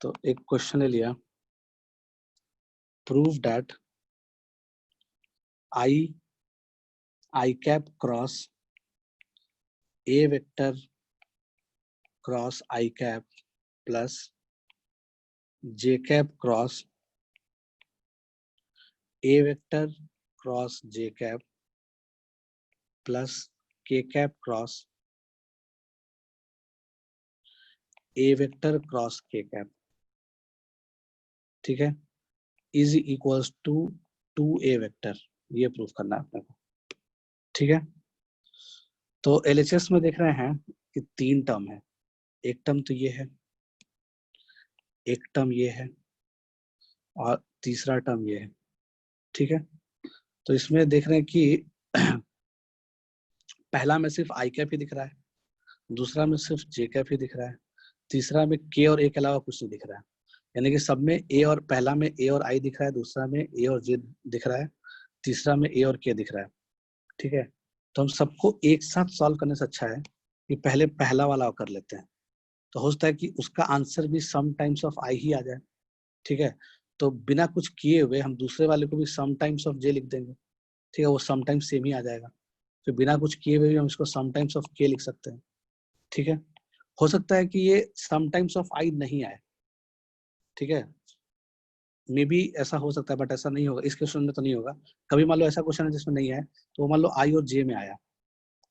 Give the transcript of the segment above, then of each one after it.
तो एक क्वेश्चन ले लिया, prove that I cap cross A vector cross I cap plus J cap cross A vector cross J cap plus K cap cross A vector cross K cap, ठीक है, is equals to 2a vector. ये proof करना है अपने को, ठीक है। तो एलएचएस में देख रहे हैं कि 3 टर्म है, एक टर्म तो ये है, एक टर्म ये है और तीसरा टर्म ये है, ठीक है। तो इसमें देख रहे हैं कि पहला में सिर्फ आई कैप ही दिख रहा है, दूसरा में सिर्फ जे कैप ही दिख रहा है, तीसरा में के और ए के अलावा कुछ नहीं दिख रहा है। यानी कि सब में ए और पहला में ए और आई दिख रहा है, दूसरा में ए और जे दिख रहा है, तीसरा में ए और के दिख रहा है, ठीक है। तो हम सबको एक साथ सॉल्व करने से अच्छा है कि पहले पहला वाला कर लेते हैं, तो हो सकता है कि उसका आंसर भी सम टाइम्स ऑफ आई ही आ जाए, ठीक है। तो बिना कुछ किए हुए हम दूसरे वाले को भी सम टाइम्स ऑफ जे लिख देंगे, ठीक है, वो सम टाइम्स सेम ही आ जाएगा। फिर बिना कुछ किए हुए भी हम इसको सम टाइम्स ऑफ के लिख सकते हैं, ठीक है। हो सकता है कि ये सम टाइम्स ऑफ आई नहीं आए, ठीक है, मे बी ऐसा हो सकता है, बट ऐसा नहीं होगा, इस क्वेश्चन में तो नहीं होगा। कभी मान लो ऐसा क्वेश्चन है जिसमें नहीं है, तो मान लो आई और जे में आया,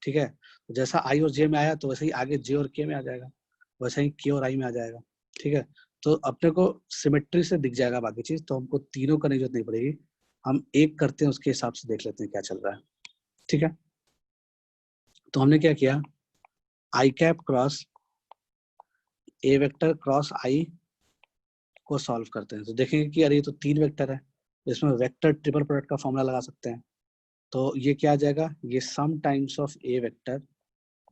ठीक है, तो जैसा आई और जे में आया तो वैसे ही आगे जे और के में आ जाएगा, वैसे ही के और आई में आ जाएगा, ठीक है। तो अपने को सिमेट्री से दिख जाएगा बाकी चीज, तो हमको तीनों करने की जरूरत नहीं पड़ेगी, हम एक करते हैं उसके हिसाब से देख लेते हैं क्या चल रहा है, ठीक है। तो हमने क्या किया, I cap cross A vector cross I को सॉल्व करते हैं, तो देखेंगे कि अरे ये तो 3 वेक्टर है, इसमें वेक्टर ट्रिपल प्रोडक्ट का फॉर्मूला लगा सकते हैं। तो ये क्या आ जाएगा, ये some times of A vector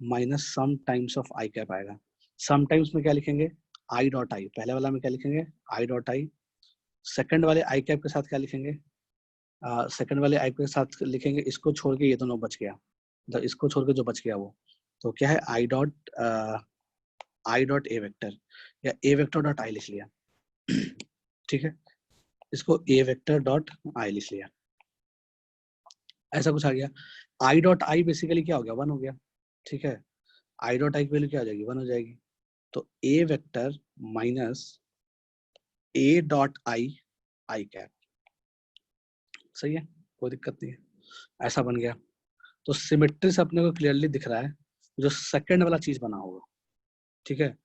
minus some times of I cap आएगा। सम टाइम्स में क्या लिखेंगे, आई डॉट आई, पहले वाला में क्या लिखेंगे, आई डॉट आई, सेकंड वाले आई कैप के साथ क्या लिखेंगे, सेकंड वाले आई के साथ लिखेंगे, इसको छोड़ के ये दोनों बच गया, तो इसको छोड़ के जो बच गया वो, तो क्या है आई डॉट ए वेक्टर, या ए वेक्टर डॉट आई लिख लिया, ठीक है, इसको ए वेक्टर डॉट आई लिख लिया, ऐसा कुछ आ गया। आई डॉट आई बेसिकली क्या हो गया, 1 हो गया, ठीक है, आई डॉट आई की वैल्यू क्या हो जाएगी, 1 हो जाएगी। तो A vector minus A dot I I cap, सही है, कोई दिक्कत नहीं है, ऐसा बन गया। तो सिमेट्री से अपने को क्लियरली दिख रहा है जो सेकंड वाला चीज बना होगा, ठीक है।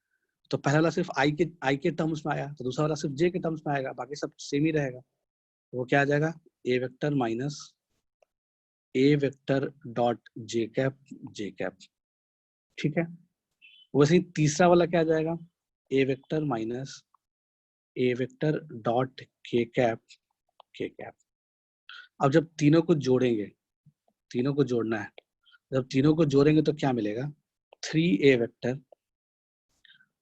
तो पहला वाला सिर्फ आई के टर्म्स में आया, तो दूसरा वाला सिर्फ जे के टर्म्स में आएगा, बाकी सब सेम ही रहेगा। तो वो क्या आ जाएगा, A vector minus A vector dot J cap, ठीक है। वैसे ही तीसरा वाला क्या आ जाएगा, A vector minus A vector dot के कैप। अब जब तीनों को जोड़ेंगे, तीनों को जोड़ना है, जब तीनों को जोड़ेंगे तो क्या मिलेगा, 3a वेक्टर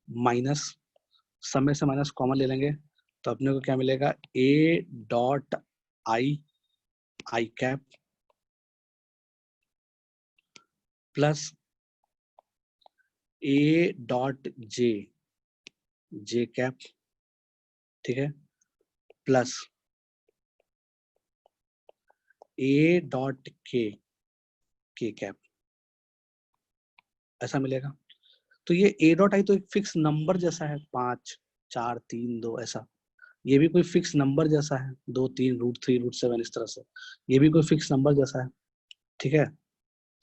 माइनस, समय से माइनस कॉमन ले लेंगे, तो अपने को क्या मिलेगा, a dot I cap plus a dot J cap, ठीक है, प्लस a डॉट के कैप, ऐसा मिलेगा। तो ये a डॉट आई तो एक फिक्स नंबर जैसा है, 5 4 3 2 ऐसा, ये भी कोई फिक्स नंबर जैसा है, 2 3 √3 √7 इस तरह से, ये भी कोई फिक्स नंबर जैसा है, ठीक है।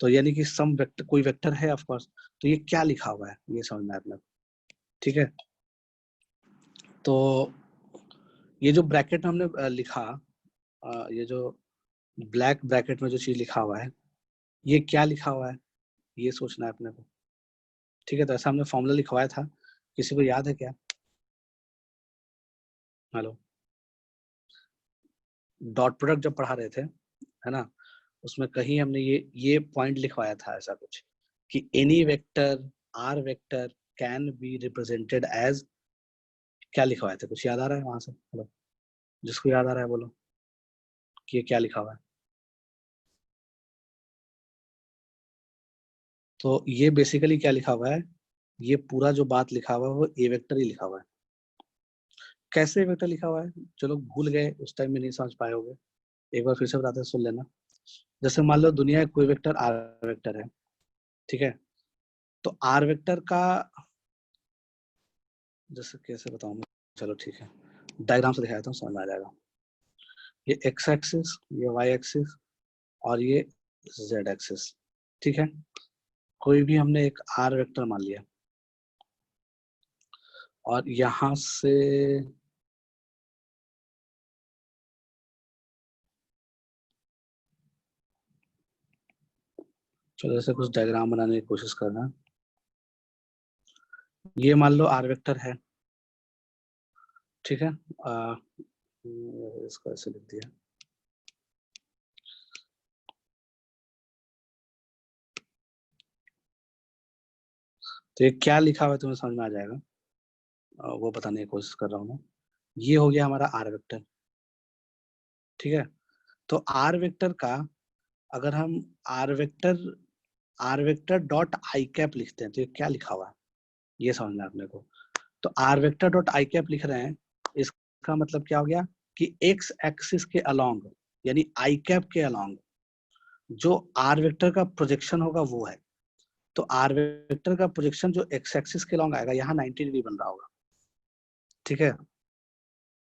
तो यानी कि सम वेक्टर, कोई वेक्टर है ऑफ कोर्स, तो ये क्या लिखा हुआ है ये समझना है अपने को, ठीक है। तो ये जो ब्रैकेट में हमने लिखा, ये जो ब्लैक ब्रैकेट में जो चीज लिखा हुआ है, ये क्या लिखा हुआ है, ये सोचना है अपने को, ठीक है। तो ऐसा हमने फॉर्मूला लिखवाया था, किसी को याद है क्या, हेलो, डॉट प्रोडक्ट जब पढ़ा रहे थे, है ना, उसमें कहीं हमने ये पॉइंट लिखवाया था ऐसा कुछ, कि any vector R vector can be represented as, क्या लिखवाया था, कुछ याद आ रहा है वहां से, हेलो, जिसको याद आ रहा है बोलो कि ये क्या लिखा हुआ है। तो ये बेसिकली क्या लिखा हुआ है, ये पूरा जो बात लिखा हुआ है वो ए वेक्टर ही लिखा हुआ है, कैसे वेक्टर लिखा हुआ है, जो लोग भूल गए उस टाइम में नहीं समझ पाए होंगे, एक बार फिर से बताते हैं, सुन लेना। जैसे मान लो दुनिया का कोई वेक्टर आर वेक्टर है, ठीक है, तो आर वेक्टर का, जैसे कैसे बताऊं मैं, चलो ठीक है, डायग्राम से दिखाया था, समझ में आ जाएगा। ये एक्स एक्सिस, ये वाई एक्सिस, और ये जेड एक्सिस, ठीक है। कोई भी हमने एक आर वेक्टर मान लिया, और यहां से चलो ऐसे कुछ डायग्राम बनाने की कोशिश करना। ये मान लो आर वेक्टर है, ठीक है। इसको ऐसे लिख दिया। तो ये क्या लिखा हुआ है तुम्हें समझ में आ जाएगा, वो बताने की कोशिश कर रहा हूँ मैं। ये हो गया हमारा आर वेक्टर, ठीक है। तो आर वेक्टर का अगर हम R vector dot I cap लिखते हैं तो ये क्या लिखा हुआ है, ये समझना है अपने को। तो R vector dot I cap लिख रहे हैं, इसका मतलब क्या हो गया कि एक्स एक्सिस के अलोंग, यानी आई कैप के अलोंग जो आर वेक्टर का प्रोजेक्शन होगा वो है। तो आर वेक्टर का प्रोजेक्शन जो एक्स एक्सिस के अलोंग आएगा, यहाँ 90 डिग्री बन रहा होगा, ठीक है।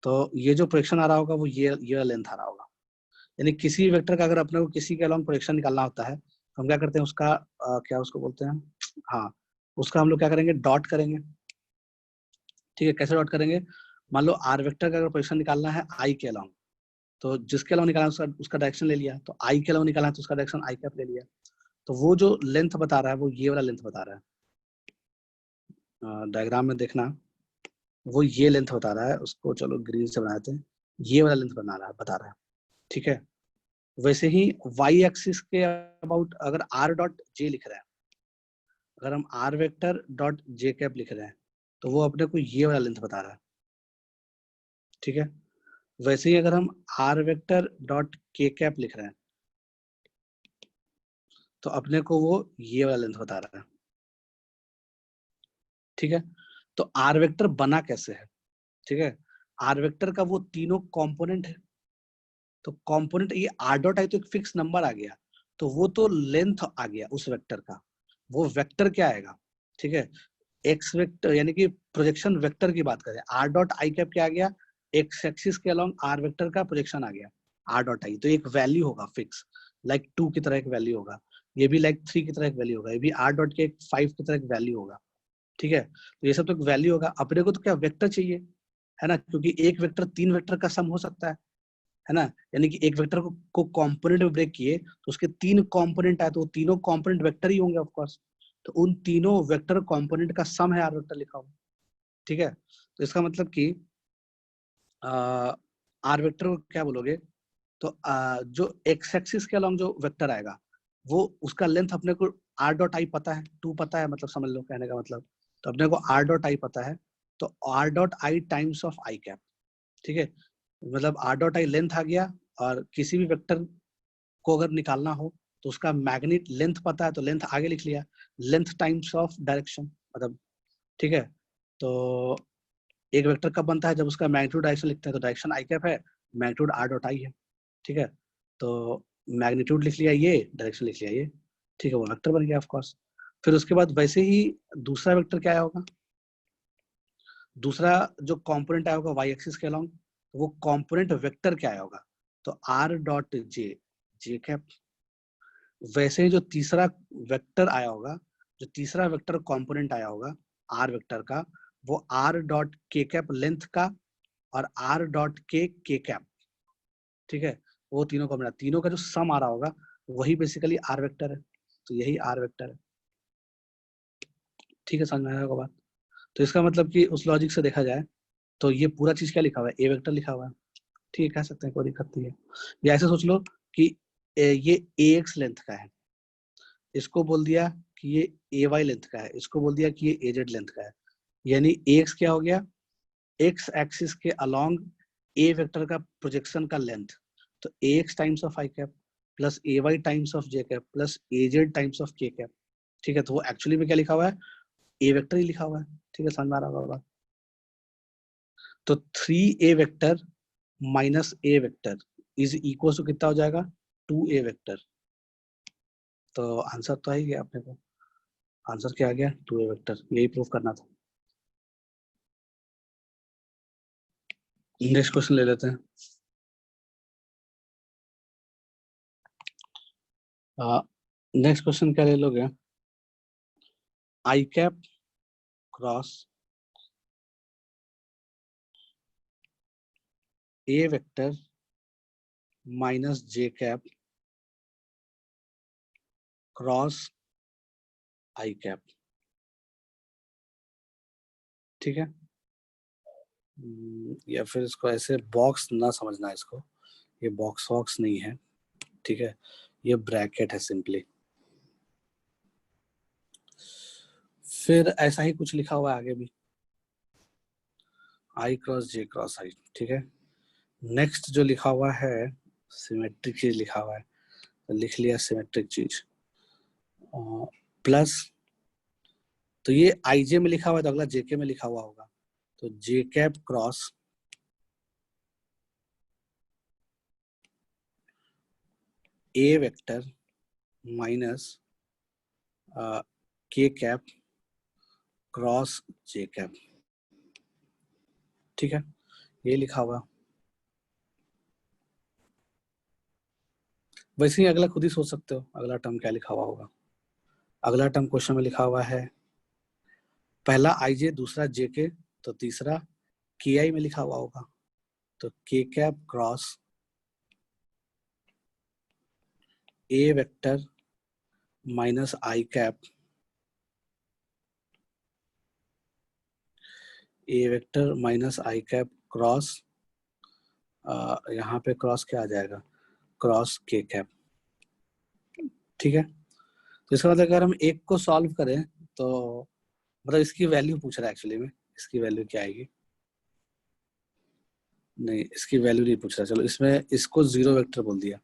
तो ये जो प्रोजेक्शन आ रहा होगा वो ये लेंथ आ रहा होगा। यानी किसी वेक्टर का अगर अपने को किसी के अलोंग प्रोजेक्शन निकालना होता है तो हम क्या करते हैं, उसका क्या उसको बोलते हैं, हाँ, उसका हम लोग क्या करेंगे, डॉट करेंगे, ठीक है। कैसे डॉट करेंगे, मान लो आर वेक्टर का अगर प्रोजेक्शन निकालना है आई के अलोंग, तो जिसके अलोंग निकालना है उसका डायरेक्शन ले लिया, तो आई के अलोंग निकालना है तो उसका डायरेक्शन आई कैप ले लिया। तो वो जो लेंथ बता रहा है वो ये वाला लेंथ बता रहा है, डायग्राम में देखना, वो ये लेंथ बता रहा है, उसको चलो ग्रीन से बना देते हैं, ये वाला लेंथ बता रहा है, ठीक है। वैसे ही वाई एक्सिस के अबाउट अगर आर डॉट जे लिख रहे हैं, अगर हम R vector dot J cap लिख रहे हैं तो वो अपने को ये वाला लेंथ बता रहा है, ठीक है। वैसे ही अगर हम आर वेक्टर डॉट के कैप लिख रहे हैं तो अपने को वो ये वाला लेंथ बता रहा है, ठीक है। तो आर वेक्टर बना कैसे है, ठीक है। आर वेक्टर का वो तीनों कंपोनेंट है, तो कंपोनेंट ये आर डॉट आई तो एक फिक्स नंबर आ गया, तो वो तो लेंथ आ गया उस वेक्टर का, वो वेक्टर क्या आएगा, ठीक है। एक्स वेक्टर यानी कि प्रोजेक्शन वेक्टर की बात करें, आर डॉट आई कैप क्या आ गया, एक्स एक्सिस के अलोंग आर वेक्टर का प्रोजेक्शन आ गया, आर डॉट आई, तो एक वैल्यू होगा फिक्स, लाइक 2 की तरह एक वैल्यू होगा, ये भी लाइक 3 की तरह एक वैल्यू होगा, ये भी आर डॉट के एक 5 की तरह एक वैल्यू होगा, ठीक है। तो ये सब तो एक वैल्यू होगा, अपने को तो क्या वेक्टर चाहिए, है ना, क्योंकि एक वेक्टर 3 वेक्टर का सम हो सकता है ना। यानी कि एक वेक्टर को कंपोनेंट में ब्रेक किए तो उसके 3 कंपोनेंट आए, तो वो तीनों कंपोनेंट वेक्टर ही होंगे ऑफ कोर्स। तो उन तीनों वेक्टर कंपोनेंट का सम है आर वेक्टर लिखा हुआ, ठीक है। तो इसका मतलब कि आर वेक्टर को क्या बोलोगे, तो जो एक्स एक्सिस के अलॉन्ग जो वेक्टर आएगा वो उसका लेंथ अपने को आर डॉट आई पता है, 2 पता है, मतलब समझ लो कहने का मतलब, तो अपने को आर डॉट आई पता है, तो R dot I times of I cap, ठीक है। मतलब आर डॉट आई लेंथ आ गया, और किसी भी वेक्टर को अगर निकालना हो तो उसका मैग्नेट लेंथ पता है तो लेंथ आगे लिख लिया, लेंथ टाइम्स ऑफ डायरेक्शन, मतलब, ठीक है। तो एक वेक्टर कब बनता है, जब उसका मैग्नीट्यूड डायरेक्शन लिखते हैं, तो डायरेक्शन आई कैप है, मैग्नीट्यूड आर डॉट आई है, ठीक है। तो मैग्नीट्यूड लिख लिया ये, डायरेक्शन लिख लिया ये, ठीक है, वो वेक्टर बन गया ऑफ कोर्स। फिर उसके बाद वैसे ही दूसरा वेक्टर क्या आया होगा, दूसरा जो कंपोनेंट आया होगा वाई एक्सिस के अलोंग, वो कंपोनेंट वेक्टर क्या आया होगा, तो are dot J, J cap. वैसे ही जो तीसरा वेक्टर आया होगा, जो तीसरा वेक्टर कंपोनेंट आया होगा आर वेक्टर का, वो आर डॉट के कैप लेंथ का, और आर डॉट के कैप, ठीक है। वो तीनों का मिला, तीनों का जो सम आ रहा होगा वही बेसिकली आर वेक्टर है, तो यही आर वेक्टर है, ठीक है, समझ में आया होगा बात। तो इसका मतलब कि उस लॉजिक से देखा जाए तो ये पूरा चीज क्या लिखा हुआ है, ए वेक्टर लिखा हुआ है, ठीक है, कह सकते हैं, कोई दिक्कत नहीं है। या ऐसे सोच लो कि ये ए एक्स लेंथ का है, इसको बोल दिया कि ये ए वाई लेंथ का है, इसको बोल दिया कि ये ए जेड लेंथ का है, यानी ए एक्स क्या हो गया, एक्स एक्सिस के अलोंग ए वेक्टर का प्रोजेक्शन का लेंथ, तो A X times of I cap plus A Y times of J cap plus A Z times of K cap, ठीक है। तो वो एक्चुअली में क्या लिखा हुआ है, ए वेक्टर ही लिखा हुआ है, ठीक है, समझ में आ रहा होगा। तो 3a vector minus a vector is equal to कितना हो जाएगा 2a वेक्टर। तो आंसर तो आ ही गया अपने को, आंसर क्या आ गया 2a वेक्टर, यही प्रूफ करना था। नेक्स्ट क्वेश्चन ले लेते हैं। नेक्स्ट क्वेश्चन क्या ले लोगे, I cap cross A vector minus J cap cross I cap, ठीक है। या फिर इसको ऐसे बॉक्स ना समझना है इसको, ये बॉक्स वॉक्स नहीं है, ठीक है, ये ब्रैकेट है सिंपली। फिर ऐसा ही कुछ लिखा हुआ है आगे भी, आई क्रॉस जे क्रॉस आई, ठीक है। नेक्स्ट जो लिखा हुआ है सिमेट्रिक चीज लिखा हुआ है, तो लिख लिया सिमेट्रिक चीज प्लस, तो ये आई जे में लिखा हुआ है तो अगला जेके में लिखा हुआ होगा, तो J cap cross A vector minus K cap cross J cap, ठीक है, ये लिखा हुआ। वैसे ही अगला खुद ही सोच सकते हो अगला टर्म क्या लिखा हुआ होगा। अगला टर्म क्वेश्चन में लिखा हुआ है पहला आई जे दूसरा जे के, तो तीसरा के आई में लिखा हुआ होगा, तो के cap cross A vector minus I cap, A vector minus I cap cross, यहाँ पे क्रॉस क्या आ जाएगा क्रॉस के कैप, ठीक है। तो इसका मतलब अगर हम एक को सॉल्व करें तो मतलब इसकी वैल्यू पूछ रहा है एक्चुअली में, इसकी वैल्यू क्या आएगी, नहीं इसकी वैल्यू नहीं पूछ रहा, चलो इसमें इसको जीरो वेक्टर बोल दिया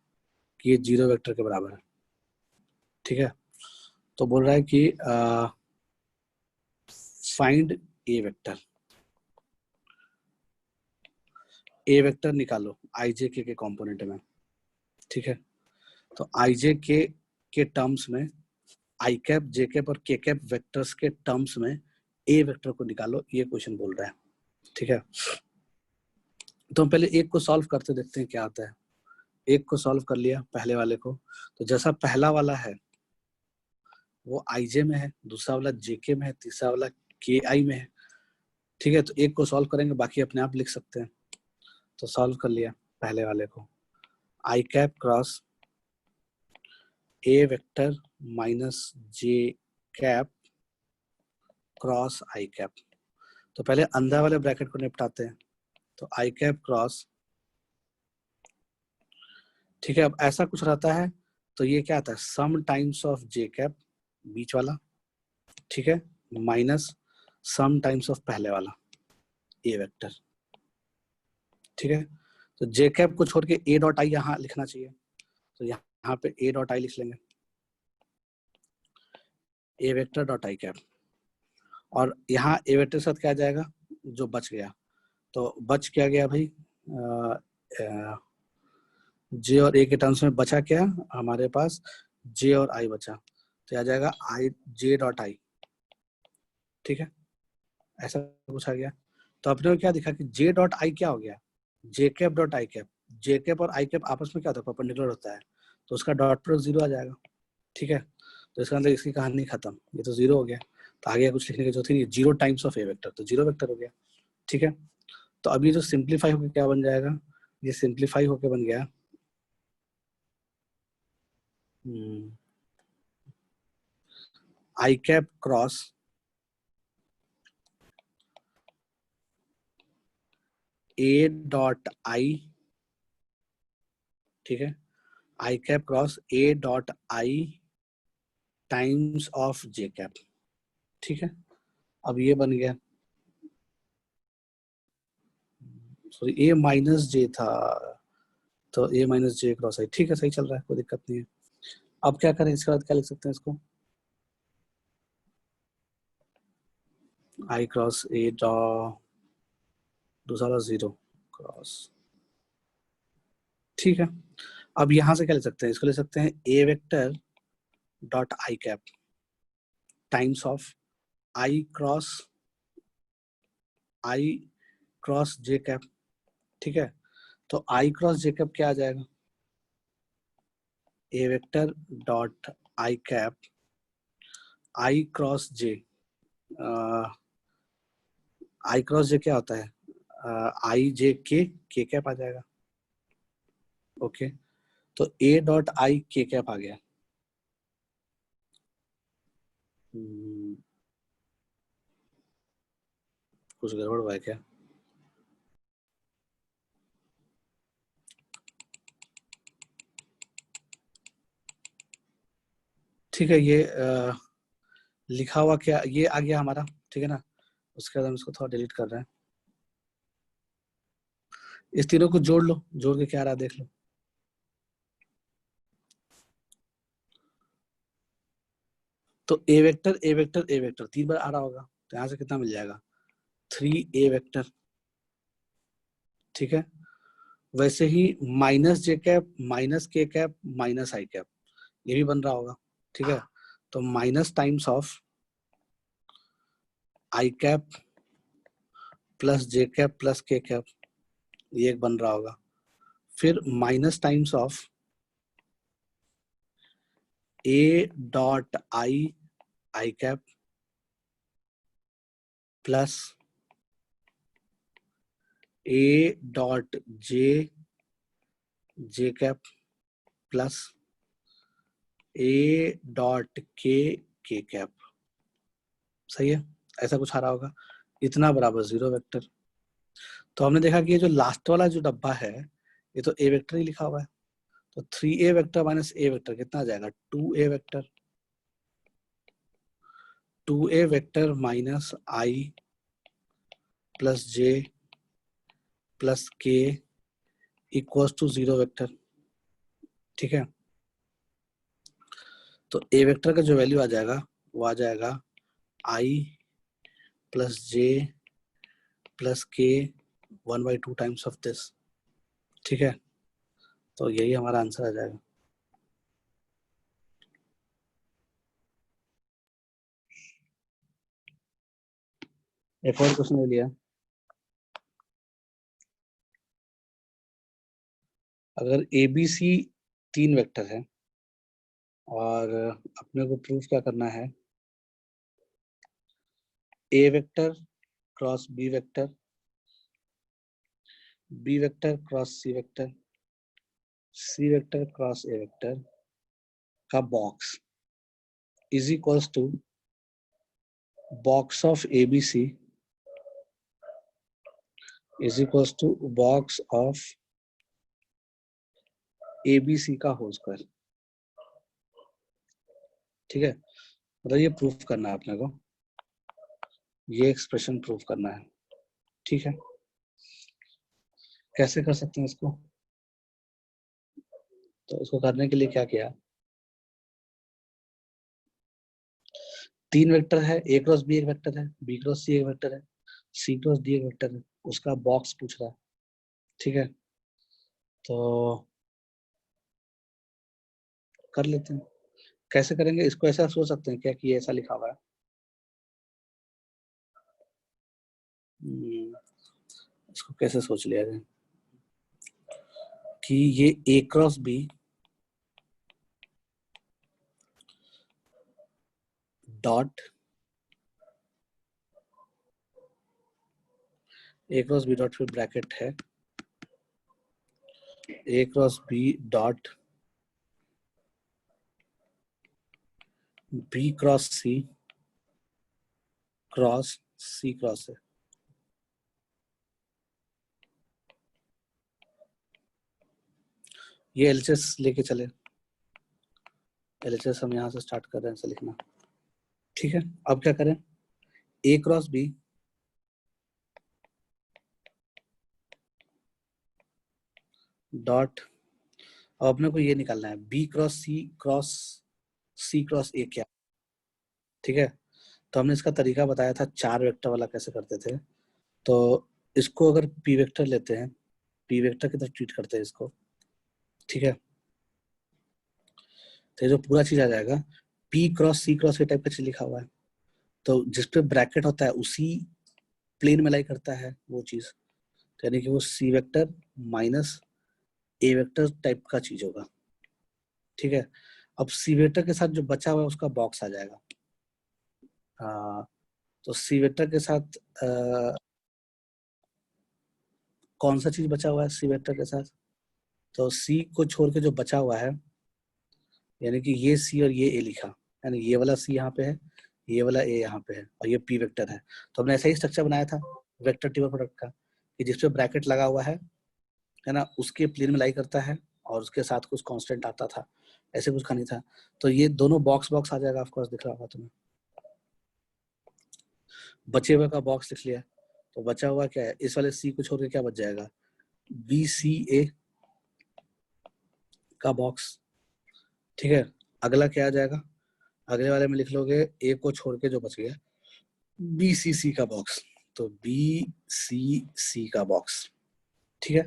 कि ये जीरो वेक्टर के बराबर है, ठीक है। तो बोल रहा है कि find A vector, A vector निकालो आई जे के कंपोनेंट में, ठीक है। तो आई जे के टर्म्स में आई कैप जे कैप और के कैप वेक्टर्स के टर्म्स में ए वेक्टर को निकालो, ये क्वेश्चन बोल रहा है, ठीक है। तो हम पहले एक को सॉल्व करते देखते हैं क्या आता है। एक को सॉल्व कर लिया पहले वाले को, तो जैसा पहला वाला है वो आई जे में है, दूसरा वाला जे के में है, तीसरा वाला के आई में है, ठीक है। तो एक को सॉल्व करेंगे बाकी अपने आप लिख सकते हैं। तो सॉल्व कर लिया पहले वाले को, I cap cross A vector minus J cap cross I cap, तो पहले अंदर वाले ब्रैकेट को निपटाते हैं, तो आई कैप क्रॉस, ठीक है। अब ऐसा कुछ रहता है तो ये क्या आता है some times of J cap बीच वाला, ठीक है, माइनस सम टाइम्स ऑफ पहले वाला ए वेक्टर, ठीक है। तो जे कैप को छोड़ के ए डॉट आई यहाँ लिखना चाहिए, तो यहाँ पे ए डॉट आई लिख लेंगे, ए वेक्टर डॉट आई कैप, और यहाँ ए वेक्टर के साथ क्या आ जाएगा जो बच गया, तो बच क्या गया भाई जे और ए के टर्म्स में बचा क्या हमारे पास जे और आई बचा, तो आ जाएगा आई जे डॉट आई, ठीक है, ऐसा पूछा गया। तो अपने को क्या दिखा कि जे डॉट आई क्या हो गया J cap dot I cap, J cap और आई कैप आपस में क्या होता है परपेंडिकुलर होता है, तो उसका डॉट प्रोडक्ट जीरो आ जाएगा, ठीक है। तो इसका अंदर इसकी कहानी खत्म, ये तो जीरो हो गया, तो आगे कुछ लिखने की जरूरत नहीं, zero times of A vector, तो जीरो वेक्टर हो गया, ठीक है। तो अब ये जो सिंप्लीफाई होकर क्या बन जाएगा, ये सिंप्लीफाई होकर बन गया I cap cross A dot I, ठीक है, I cap cross A dot I times of J cap, ठीक है। अब ये बन गया, सॉरी ए माइनस जे था, तो ए माइनस जे क्रॉस आई, ठीक है, सही चल रहा है, कोई दिक्कत नहीं है। अब क्या करें इसके बाद क्या लिख सकते हैं इसको, आई क्रॉस ए दूसरा वाला 0 क्रॉस। ठीक है, अब यहां से क्या ले सकते हैं, इसको ले सकते हैं A vector dot I cap times of I cross J cap. ठीक है, तो आई क्रॉस जे कैप क्या आ जाएगा, A vector dot I cap I cross J. I cross J क्या होता है, आई जे के कैप आ जाएगा। ओके, तो ए डॉट आई के कैप आ गया। कुछ गड़बड़ हुआ है क्या? ठीक है, ये लिखा हुआ क्या ये आ गया हमारा, ठीक है ना। उसके बाद हम इसको थोड़ा डिलीट कर रहे हैं। इस तीनों को जोड़ लो, जोड़ के क्या आ रहा है देख लो। तो A vector A vector A vector 3 बार आ रहा होगा, तो यहाँ से कितना मिल जाएगा, 3 ए वेक्टर। ठीक है, वैसे ही minus J cap minus K cap minus आई कैप, ये भी बन रहा होगा। ठीक है, तो minus times of I cap plus J cap plus K cap, ये एक बन रहा होगा। फिर minus times of A dot I cap plus A dot J cap plus A dot के कैप। सही है, ऐसा कुछ आ रहा होगा। इतना बराबर 0 वेक्टर। तो हमने देखा कि ये जो लास्ट वाला जो डब्बा है, ये तो ए वेक्टर ही लिखा हुआ है। तो 3a vector minus A vector कितना आ जाएगा, 2a vector. 2a vector minus I plus J plus K equals to 0 vector. ठीक है, तो ए वेक्टर का जो वैल्यू आ जाएगा वो आ जाएगा आई प्लस जे प्लस के 1/2 टाइम्स ऑफ दिस। ठीक है, तो यही हमारा आंसर आ जाएगा। एक और क्वेश्चन ले लिया। अगर ए बी सी 3 वेक्टर है और अपने को प्रूफ क्या करना है, A vector cross B vector, B vector cross C vector, C vector cross A vector का box is equals to box of A B C is equals to box of A B C का whole square. ठीक है, मतलब ये proof करना है अपने को, ये एक्सप्रेशन प्रूफ करना है। ठीक है, कैसे कर सकते हैं इसको, तो इसको करने के लिए क्या किया, 3 वेक्टर है, ए क्रॉस बी एक वेक्टर है, बी क्रॉस सी एक वेक्टर है, सी क्रॉस डी एक वेक्टर है, उसका बॉक्स पूछ रहा है। ठीक है, तो कर लेते हैं। कैसे करेंगे इसको, ऐसा सोच सकते हैं क्या कि ऐसा लिखा हुआ है, इसको कैसे सोच लिया जाए कि ये A cross B dot A cross B dot, फिर ब्रैकेट है A cross B dot B cross C cross है। ये एलएचएस लेके चले, एलएचएस हम यहाँ से स्टार्ट कर रहे हैं ऐसे लिखना। ठीक है, अब क्या करें, ए क्रॉस बी डॉट, अब अपने को ये निकालना है बी क्रॉस ए क्या। ठीक है, तो हमने इसका तरीका बताया था 4 वेक्टर वाला कैसे करते थे। तो इसको अगर पी वेक्टर लेते हैं, पी वेक्टर की तरफ ट्रीट करते हैं इसको, ठीक है, तो ये जो पूरा चीज आ जाएगा पी क्रॉस सी क्रॉस के टाइप का चीज लिखा हुआ है, तो जिसपे ब्रैकेट होता है उसी प्लेन में लाई करता है वो चीज, तो यानी कि वो C vector minus A vector type का चीज होगा, ठीक है। अब सी वेक्टर के साथ जो बचा हुआ है उसका बॉक्स आ जाएगा। तो सी वेक्टर के साथ कौन सा चीज बचा हुआ है सी वेक्टर के साथ, तो सी को छोड़ के जो बचा हुआ है, यानी कि ये सी और ये ए लिखा, यानी ये वाला सी यहाँ पे है, ये वाला ए यहाँ पे है, और ये पी वेक्टर है। तो हमने ऐसा ही स्ट्रक्चर बनाया था वेक्टर टेबल प्रोडक्ट का, कि जिसपे ब्रैकेट लगा हुआ है ना, उसके प्लेन में लाई करता है और उसके साथ कुछ कांस्टेंट आता था, ऐसे कुछ नहीं था। तो ये दोनों बॉक्स बॉक्स आ जाएगा, ऑफ कोर्स दिख रहा होगा तुम्हें। बचे हुए का बॉक्स लिख लिया, तो बचा हुआ क्या है, इस वाले सी को छोड़ के क्या बच जाएगा, बी सी ए का बॉक्स, ठीक है। अगला क्या आ जाएगा, अगले वाले में लिख लोगे ए को छोड़ के जो बच गया बी सी सी का बॉक्स, तो बी सी सी का बॉक्स, ठीक है।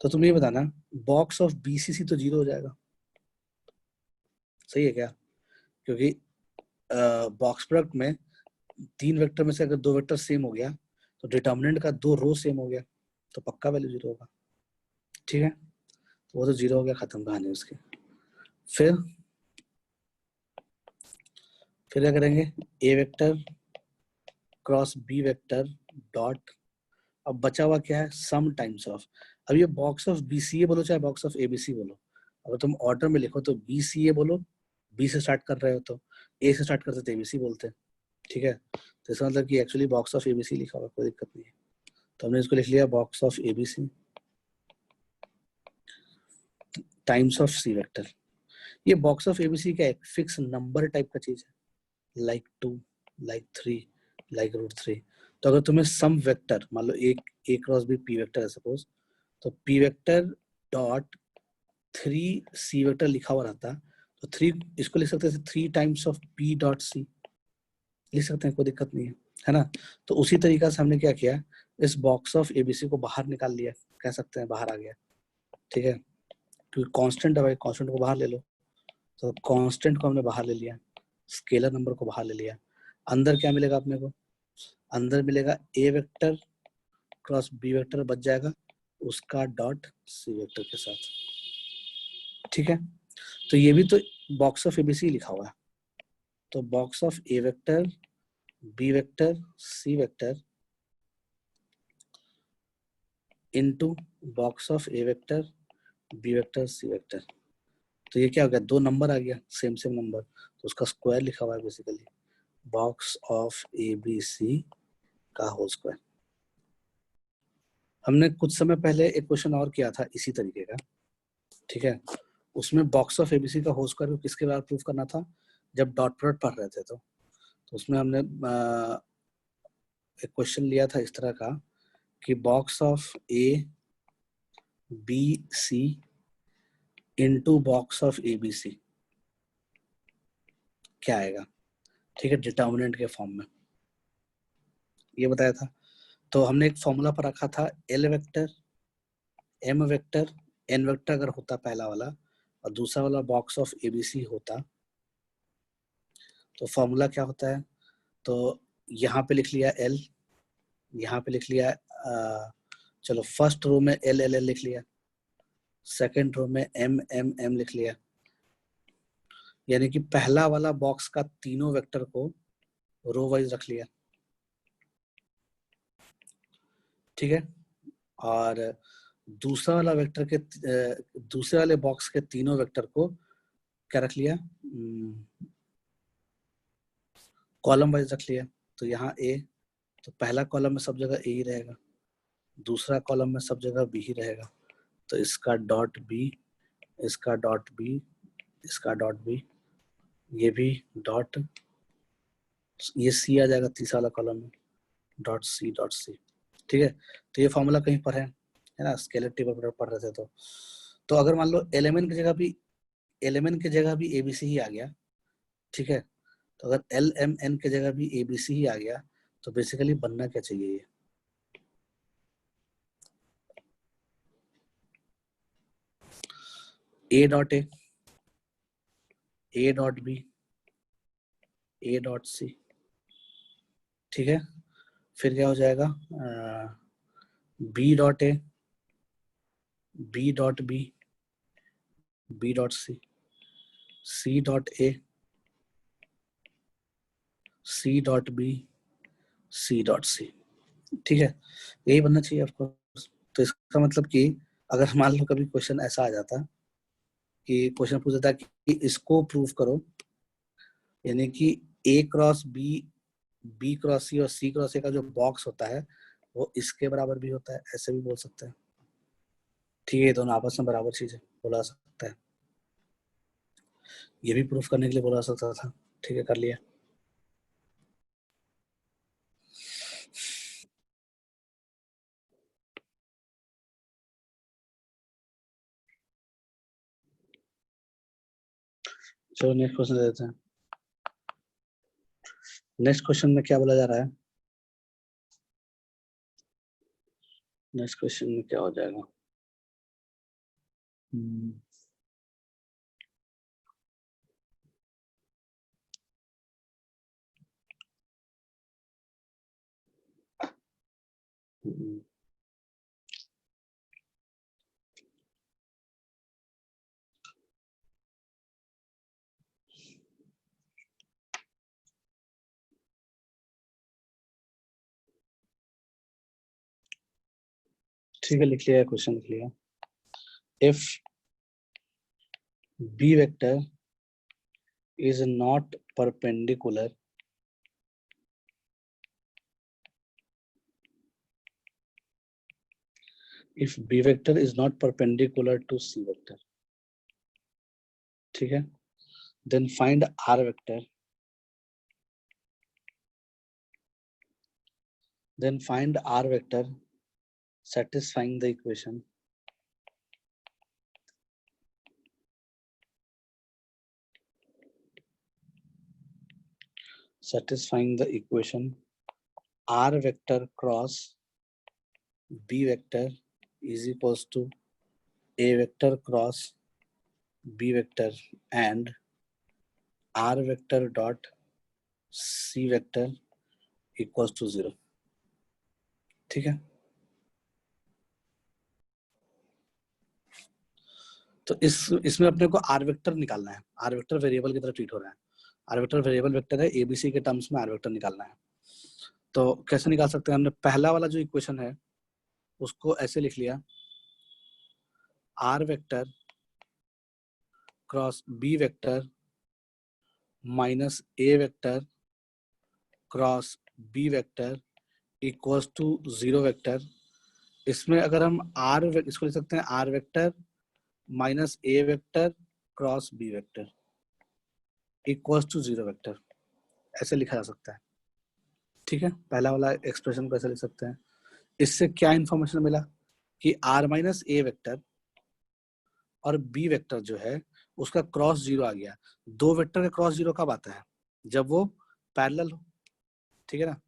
तो तुम ये बताना बॉक्स ऑफ बी सी सी तो 0 हो जाएगा, सही है क्या, क्योंकि बॉक्स प्रोडक्ट में 3 वेक्टर में से अगर 2 वेक्टर सेम हो गया तो डिटर्मिनेंट का 2 रो सेम हो गया, तो पक्का वैल्यू 0 होगा, ठीक है। तो वो तो 0 हो गया, खत्म कहानी उसकी। फिर क्या करेंगे, A vector cross B vector dot, अब बचा हुआ क्या है, सम टाइम्स ऑफ, अब ये box of B C A बोलो चाहे box of A B C बोलो, अगर तुम ऑर्डर में लिखो तो बी सी ए बोलो, बी से स्टार्ट कर रहे हो तो ए से स्टार्ट करते तो ए बी सी बोलते हैं, ठीक है। तो इसका मतलब कि actually box of A B C लिखा हुआ, कोई दिक्कत नहीं है। तो हमने इसको लिख लिया box of A B C times of C vector. ये box of A B C क्या है, फिक्स नंबर टाइप का चीज है, लाइक 2, लाइक 3, लाइक √3। तो अगर तुम्हें सम वेक्टर मान लो एक ए क्रॉस बी पी वेक्टर है सपोज, तो P vector dot 3 C vector लिखा हुआ रहता, तो 3 इसको लिख सकते हैं 3 times of P dot C, लिख सकते हैं, कोई दिक्कत नहीं है ना। तो उसी तरीका से हमने क्या किया, इस बॉक्स ऑफ एबीसी को बाहर निकाल लिया, कह सकते हैं बाहर आ गया, ठीक है, क्योंकि कांस्टेंट है भाई, कांस्टेंट को बाहर ले लो, तो कांस्टेंट को हमने बाहर ले लिया, स्केलर नंबर को बाहर ले लिया। अंदर क्या मिलेगा अपने को, अंदर मिलेगा ए वेक्टर क्रॉस बी वेक्टर बच जाएगा उसका डॉट सी वेक्टर के साथ, ठीक है। तो ये भी तो बॉक्स ऑफ एबीसी लिखा हुआ है, तो box of A vector B vector C vector into box of A vector B vector C vector, तो ये क्या हो गया, 2 नंबर आ गया सेम सेम नंबर, तो उसका स्क्वायर लिखा हुआ है basically, box of A B C का होल स्क्वायर। हमने कुछ समय पहले एक क्वेश्चन और किया था इसी तरीके का, ठीक है, उसमें बॉक्स ऑफ एबीसी का होल स्क्वायर को किसके बारे में प्रूव करना था, जब डॉट प्रोडक्ट पढ़ रहे थे तो उसमें हमने एक क्वेश्चन लिया था इस तरह का कि box of A B C into box of A B C क्या आएगा, ठीक है, डिटर्मिनेंट के फॉर्म में, ये बताया था। तो हमने एक फॉर्मूला पर रखा था L vector M vector N vector अगर होता पहला वाला और दूसरा वाला बॉक्स ऑफ एबीसी होता, तो फॉर्मूला क्या होता है, तो यहाँ पे लिख लिया एल, यहाँ पे लिख लिया चलो फर्स्ट रो में एल एल एल लिख लिया, सेकेंड रो में एम एम एम लिख लिया, यानी कि पहला वाला बॉक्स का तीनों वेक्टर को रो वाइज रख लिया, ठीक है, और दूसरा वाला वेक्टर के दूसरे वाले बॉक्स के तीनों वेक्टर को क्या रख लिया, कॉलम वाइज रख लिया। तो यहाँ ए, तो पहला कॉलम में सब जगह ए ही रहेगा, दूसरा कॉलम में सब जगह बी ही रहेगा, तो इसका डॉट बी, इसका डॉट बी, इसका डॉट बी, ये भी डॉट, ये सी आ जाएगा तीसरा वाला कॉलम में, डॉट सी डॉट सी, ठीक है। तो ये फॉर्मूला कहीं पर है ना, स्केलर टेबल पर पढ़ रहे थे तो अगर मान लो एलिमेंट की जगह भी एबीसी ही आ गया, ठीक है, तो अगर एल एम एन की जगह भी एबीसी ही आ गया तो बेसिकली बनना क्या चाहिए, ये A dot A dot B, A dot C, ठीक है। फिर क्या हो जाएगा, B dot A, B dot B, B dot C, C dot A, C dot B, C dot C, ठीक है। यही बनना चाहिए आपको। तो इसका मतलब कि अगर मान लो कभी क्वेश्चन ऐसा आ जाता कि क्वेश्चन पूछ देता कि इसको प्रूव करो, यानी कि ए क्रॉस बी, बी क्रॉस सी और सी क्रॉस ए का जो बॉक्स होता है वो इसके बराबर भी होता है, ऐसे भी बोल सकते हैं, ठीक है। दोनों आपस में बराबर चीज है, बोला सकता है। ये भी प्रूफ करने के लिए बोला सकता था, ठीक है, कर लिया। चलो नेक्स्ट क्वेश्चन दे देते हैं। नेक्स्ट क्वेश्चन में क्या बोला जा रहा है, नेक्स्ट क्वेश्चन में क्या हो जाएगा, हम्म, हम्म, ठीक है, लिख लिया, क्वेश्चन लिख लिया। If B vector is not perpendicular if b vector is not perpendicular to c vector, ठीक है, then find r vector, then find r vector satisfying the equation r vector cross b vector is equals to a vector cross b vector and r vector dot c vector equals to 0, ठीक है। तो इसमें अपने को are vector निकालना है, R vector variable की तरह ट्रीट हो रहा है, आर वेक्टर वेरिएबल वेक्टर है, एबीसी के टर्म्स में आर वेक्टर निकालना है। तो कैसे निकाल सकते हैं, हमने पहला वाला जो इक्वेशन है उसको ऐसे लिख लिया, R vector cross B vector minus A vector cross B vector equals to 0 vector. इसमें अगर हम इसको लिख सकते हैं R vector minus A vector cross B vector equals to 0 vector, ऐसे लिखा जा सकता है, ठीक है। पहला वाला एक्सप्रेशन को ऐसे लिख सकते हैं। इससे क्या इंफॉर्मेशन मिला कि r माइनस ए वेक्टर और b वेक्टर जो है उसका क्रॉस 0 आ गया। दो वेक्टर का क्रॉस 0 कब आता है, जब वो पैरेलल हो, ठीक है ना।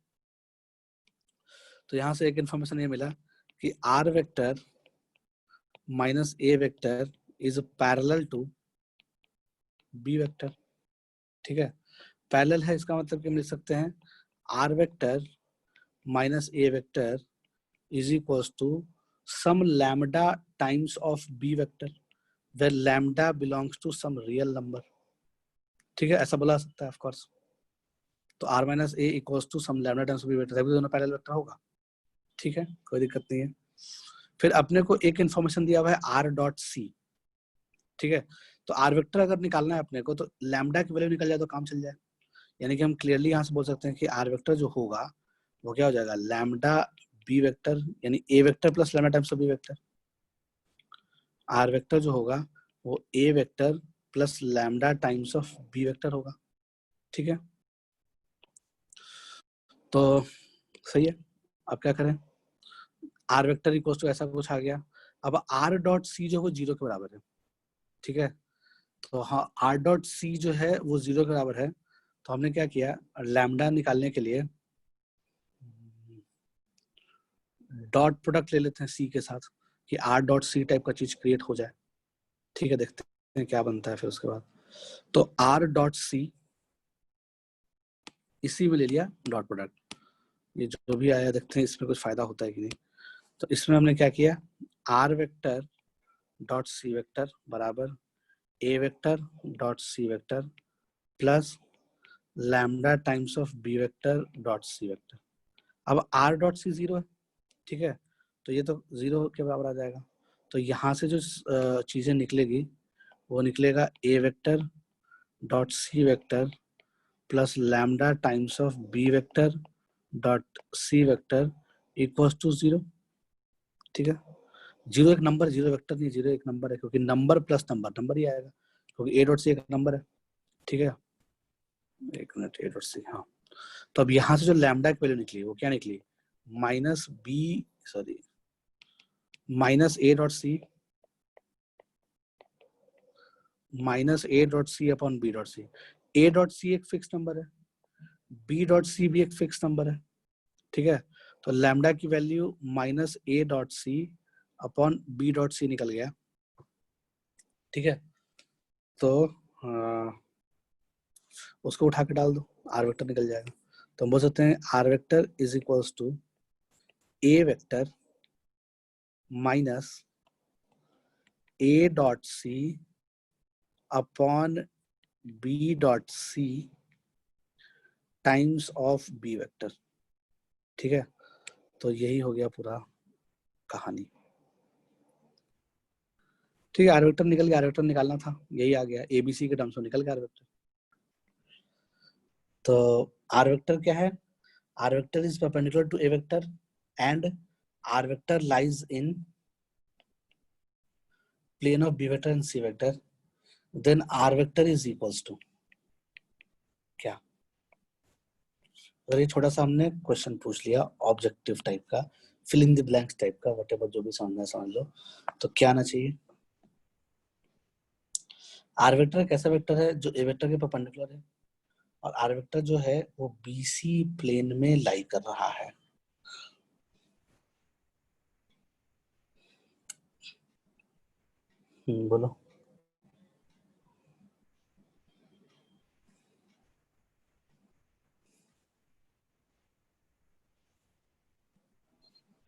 तो यहां से एक इंफॉर्मेशन ये मिला कि r vector minus A vector is parallel to b vector, ठीक है। पैरेलल है इसका मतलब कि हम लिख सकते हैं r vector minus A vector is equals to some lambda times of b vector where lambda belongs to some real number, ठीक है, ऐसा बोला सकता है ऑफ कोर्स। तो r minus A equals to some lambda times b vector, तभी दोनों parallel vector होगा, ठीक है, कोई दिक्कत नहीं है। फिर अपने को एक इन्फॉर्मेशन दिया हुआ है r डॉट सी, ठीक है। तो r वेक्टर अगर निकालना है अपने को तो लैम्डा की वैल्यू निकल जाए तो काम चल जाए, यानी कि हम क्लियरली यहाँ से बोल सकते हैं कि r वेक्टर जो होगा वो क्या हो जाएगा, लैम्डा बी वेक्टर यानी A vector plus lambda times of B vector. R vector जो होगा वो A vector plus lambda times of B vector होगा, ठीक है। तो सही है, अब क्या करें, आर वेक्टर इक्वल टू ऐसा कुछ आ गया। अब आर डॉट सी जो वो 0 के बराबर है, ठीक है। तो हाँ, आर डॉट सी जो है वो 0 के बराबर है। तो हमने क्या किया, लैम्डा निकालने के लिए डॉट प्रोडक्ट ले लेते हैं सी के साथ कि आर डॉट सी टाइप का चीज क्रिएट हो जाए, ठीक है। देखते हैं क्या बनता है फिर उसके बाद। तो आर डॉट सी इसी में ले लिया डॉट प्रोडक्ट, ये जो भी आया देखते हैं इसमें कुछ फायदा होता है कि नहीं। तो इसमें हमने क्या किया, R vector dot C vector बराबर A vector dot C vector plus lambda times of B vector dot C vector. अब आर डॉट सी 0 है, ठीक है, तो ये तो 0 के बराबर आ जाएगा। तो यहाँ से जो चीजें निकलेगी वो निकलेगा A vector dot C vector plus lambda times of B vector dot C vector equals to 0। ठीक है, 0 एक नंबर, 0 वेक्टर नहीं, 0 एक नंबर है, क्योंकि नंबर प्लस नंबर नंबर ही आएगा, क्योंकि ए डॉट सी एक नंबर है। ठीक है, एक मिनट, ए डॉट सी, हाँ। तो अब यहाँ से जो लैम्डा की वैल्यू निकली वो क्या निकली, minus B, sorry, minus A dot C minus A dot C upon B dot C. A dot C एक फिक्स नंबर है, बी डॉट सी भी एक फिक्स नंबर है। ठीक है, तो लैम्डा की value minus A dot C upon B dot C निकल गया। ठीक है, तो उसको उठा के डाल दो, आर वेक्टर निकल जाएगा। तो हम बोल सकते हैं R vector is equals to A vector minus A dot C upon B dot C times of B vector. ठीक है, तो यही हो गया पूरा कहानी। ठीक है, आर वेक्टर निकल गया, आर वेक्टर निकालना था, यही आ गया, एबीसी के टर्म्स में निकल गया आर वेक्टर। तो आर वेक्टर क्या है, R vector is perpendicular to A vector and R vector lies in plane of B vector and C vector, then R vector is equals to क्या। अगर ये छोटा सा हमने क्वेश्चन पूछ लिया ऑब्जेक्टिव टाइप का, fill in the blanks type का, व्हाटएवर जो भी समझना है समझ लो, तो क्या आना चाहिए, आर वेक्टर एक ऐसा वेक्टर है जो ए वेक्टर के परपेंडिकुलर है, और आर वेक्टर जो है वो बीसी प्लेन में लाई कर रहा है। बोलो।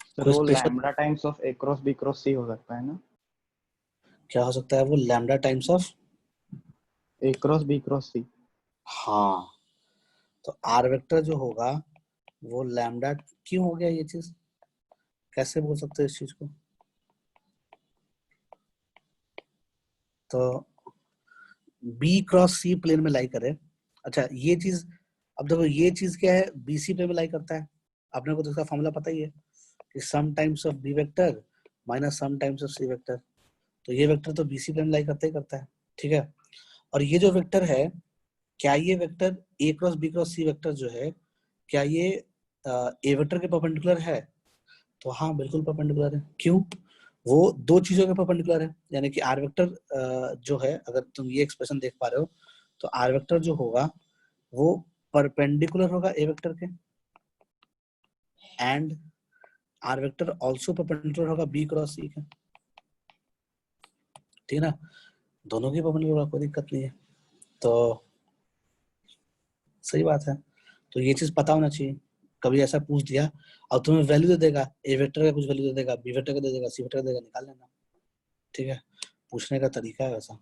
सर कोई वो special, lambda times of A cross B cross C हो सकता है ना? क्या हो सकता है वो, lambda times of A cross B cross C. हाँ, तो आर वेक्टर जो होगा वो लैम्डा, क्यों हो गया ये चीज, कैसे बोल सकते हैं इस चीज को, तो बी क्रॉस सी प्लेन में लाई करे। अच्छा ये चीज, अब देखो ये चीज क्या है, बीसी प्लेन में लाई करता है, आपने को तो इसका फॉर्मूला पता ही है कि some times of B vector minus some times of C vector, तो ये वेक्टर तो बीसी प्लेन में लाई करता ही करता है। ठीक है, और ये जो वेक्टर है, क्या ये vector A cross B cross C vector जो है, क्या ये ए वेक्टर के परपेंडिकुलर है, तो हाँ बिल्कुल परपेंडिकुलर है। क्यों, वो दो चीजों के परपेंडिकुलर है, यानी कि आर वेक्टर जो है, अगर तुम ये एक्सप्रेशन देख पा रहे हो, तो आर वेक्टर जो होगा वो परपेंडिकुलर होगा ए वेक्टर के, and R vector also perpendicular होगा बी क्रॉस सी के। ठीक है ना, दोनों की परपेंडिकुलर, कोई दिक्कत नहीं है, तो सही बात है। तो ये चीज पता होना चाहिए, कभी ऐसा पूछ दिया और तुम्हें वैल्यू दे देगा, ए वेक्टर का कुछ वैल्यू दे देगा, बी वेक्टर का दे देगा, सी वेक्टर का दे देगा, निकाल लेना। ठीक है, पूछने का तरीका है वैसा।